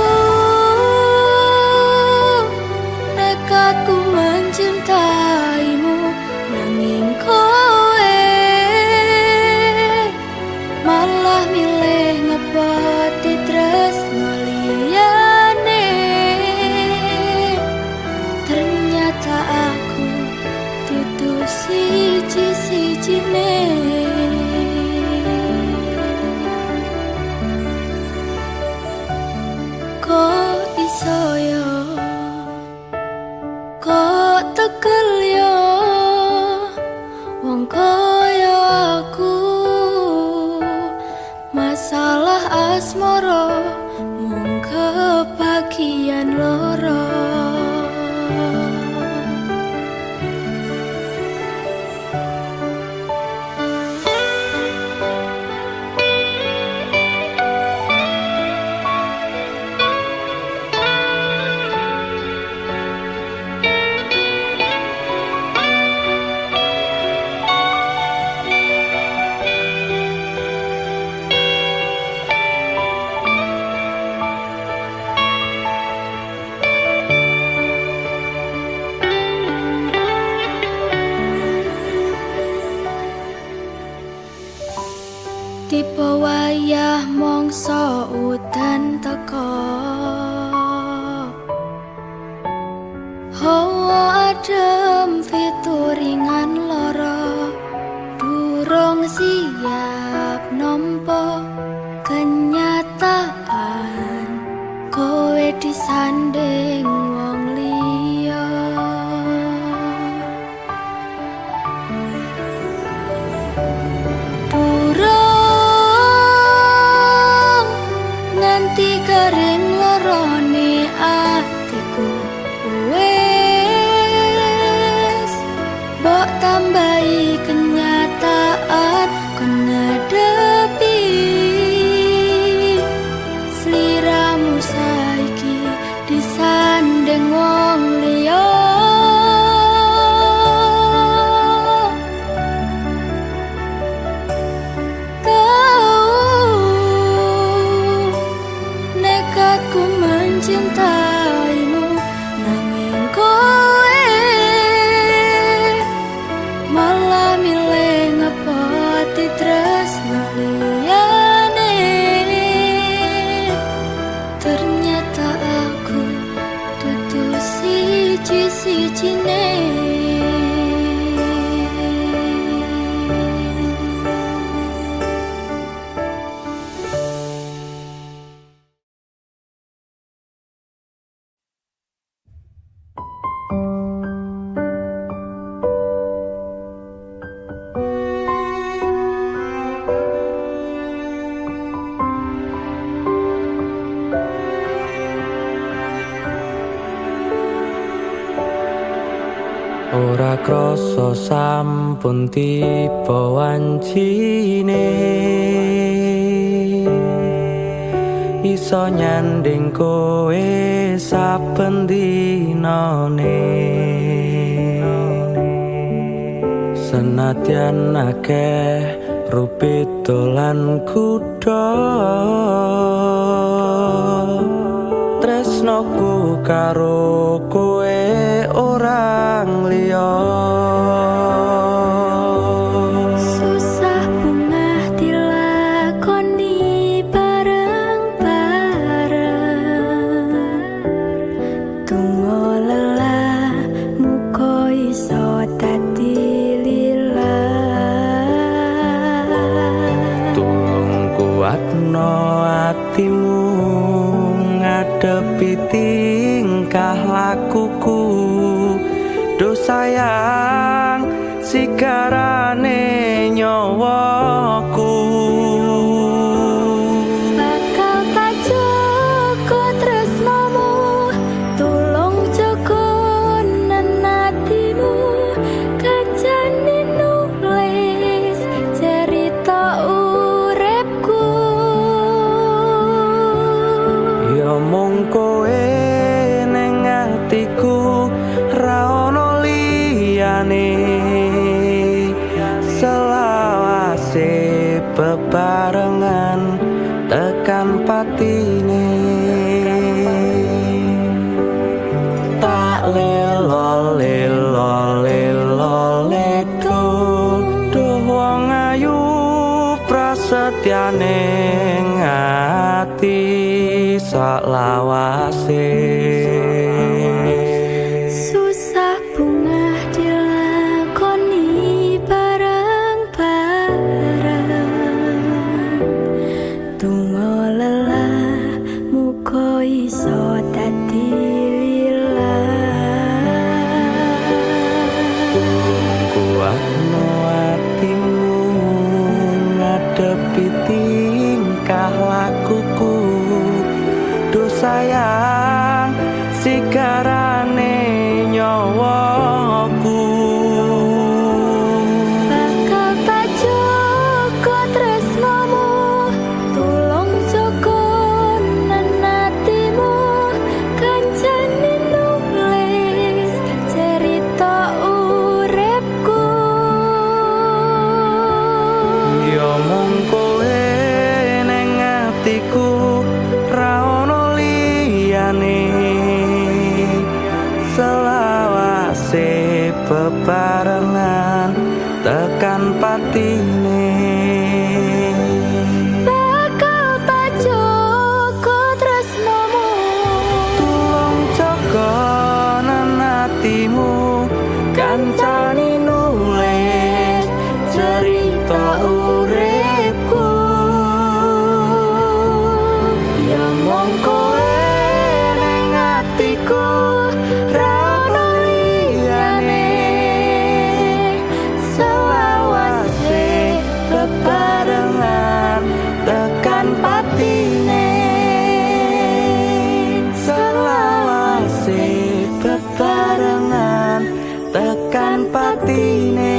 nekatku mencintaimu nanging kowe malah milih ngepoti tresno liya dudu siji-sijine. Kok iso yo, kok tekel yo, wong koyo aku. Masalah asmara mung kebagian loro. Tipe wayah mongso udan teko, hawa adem fituringan lara. Durung siap nampa kenyataan, kowe disanding wong liya. Kering lorone atiku wes mbok tambahi kenyataan kon ngadepi sliramu saiki disanding wong liya. Ku mencintaimu nanging kowe malah milih ngepoti tresno liyane. Ternyata aku dudu siji-sijine. Ora krasa sampun tiba wancine, iso nyanding kowe saben dinane. Senadyan akeh rupit dolan kuda, tresnoku karo kowe orang liya. Susah bungah dilakoni bareng-bareng, tunggu lelah muka iso dadi lillah. Tulung kuatno atimu ngadepi tingkah lakuku. Do sayang sigarane nyawaku. Bakal tak jaga tresnamu, tulung jaga nenatimu. Kancane nulis cerita uripku. Ya mung kowe ning atiku, ra ono liyane. Selawase bebarengan tekan patine. Tak lelo lelo lelo ledo, duh wong ayu prasetyane ngati sak lawase. Susah bungah dilakoni Sahno hatimu ngadepi tingkah lakuku. Duh sayang sigarane nyawaku. Bakal tak jaga tresnamu, tulung jaga nanatimu. Kancane nulis cerita uripku. Ya mung kowe ning atiku, ra ono liyane. Selawase bebarengan tekan patine. Bakal tak jaga tresnamu, Tulung jaga nanatimu. Kancane nulis cerita uripku. Ya mung kowe ning atiku, ra ono liyane. Selawase bebarengan tekan patine. Selawase bebarengan tekan patine.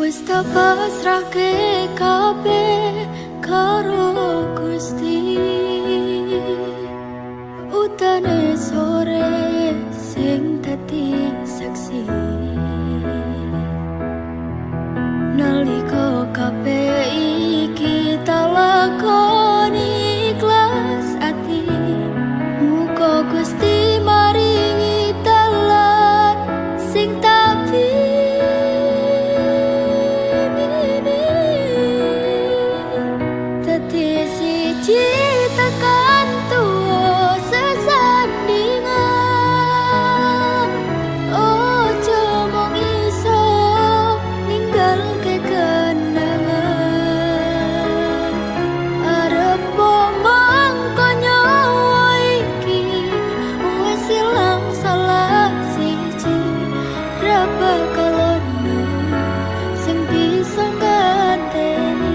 wis tak pasrahke kabeh karo Gusti. Utane sore sing dadi saksi, nalika kabeh iki tak lakoni ikhlas ati. Muga Gusti maringi dalan sing tak tekan tuwa sesandingan. Ojo mung iso ninggalke kenangan. Arep mangko nyawa iki wis ilang salah siji. Ra bakal ono sing bisa nganteni.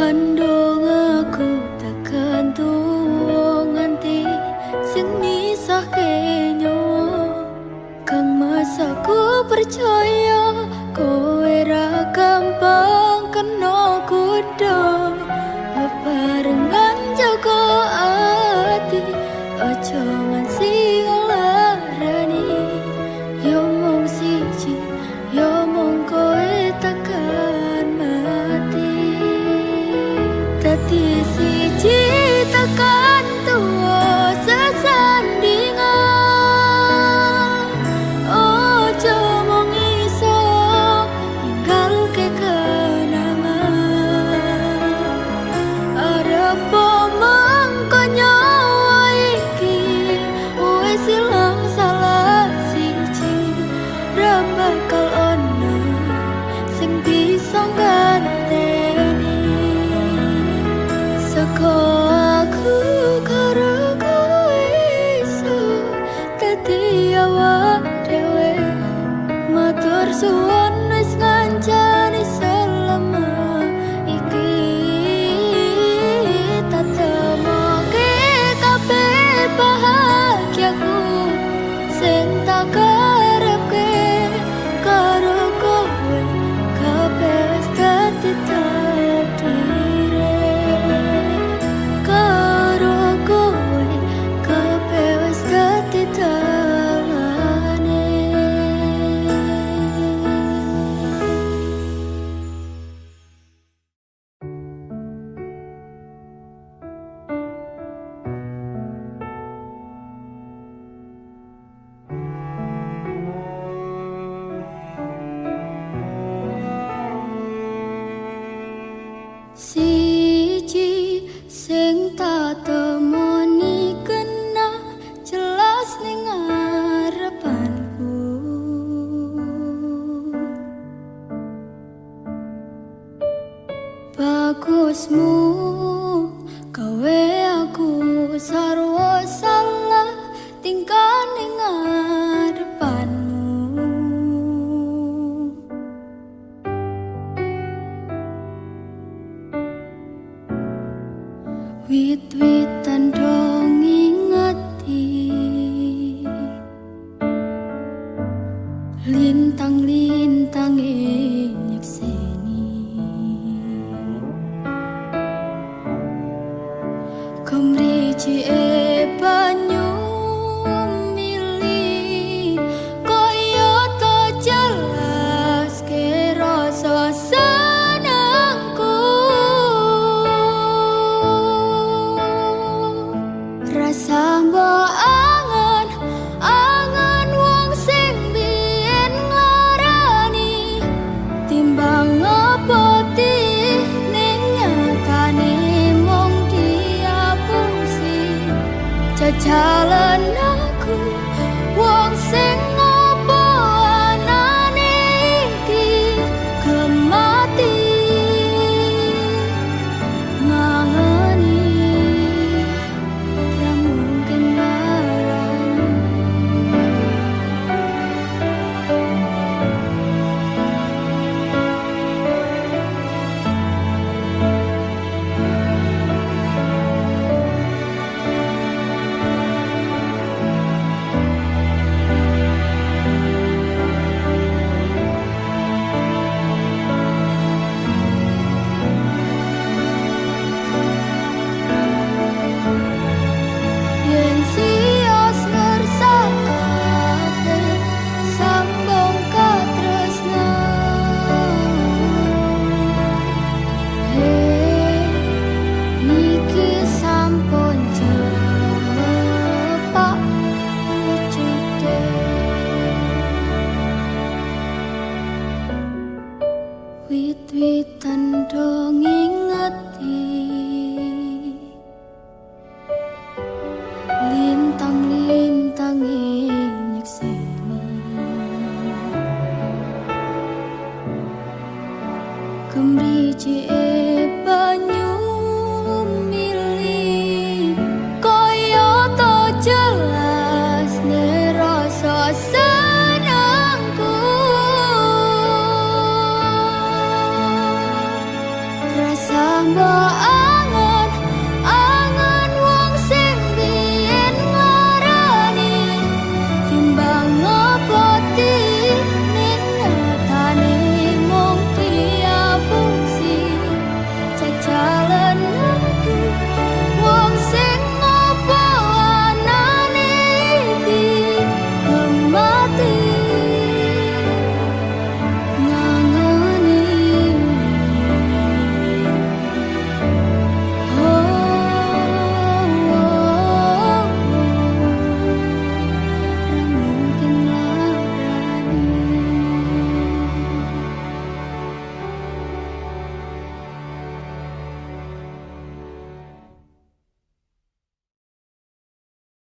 Andung aku tekan tuwa nganti sing misahke nyawa. Kang mas aku percaya kowe ra gampang kena godha. Bebarengan jaga ati, aja nganti ngelarani. Yo mung siji, yo mung kowe tekan mati. Dadi siji tekan tuwa sesandingan. Ojo mung iso ninggalke kenangan. Arep mangko nyawa iki wis ilang salah siji. Ra bakal ono sing bisa nganteni. Saka aku karo kowe iso dadi awak dhewe. Matur suwun wis ngancani selama iki. Tatemoke kabeh bahagiaku sing tak karepke karo kowe. Kabeh wis dadi takdire. Wit-witan dong ingati lintang-lintang nyekseni kemriji banyu mili kaya to jelas ke rasa senengku rasa mbok angen angen wong sing biyen nglarani timbang ngopoti ning nyatane mung dia fungsi jajal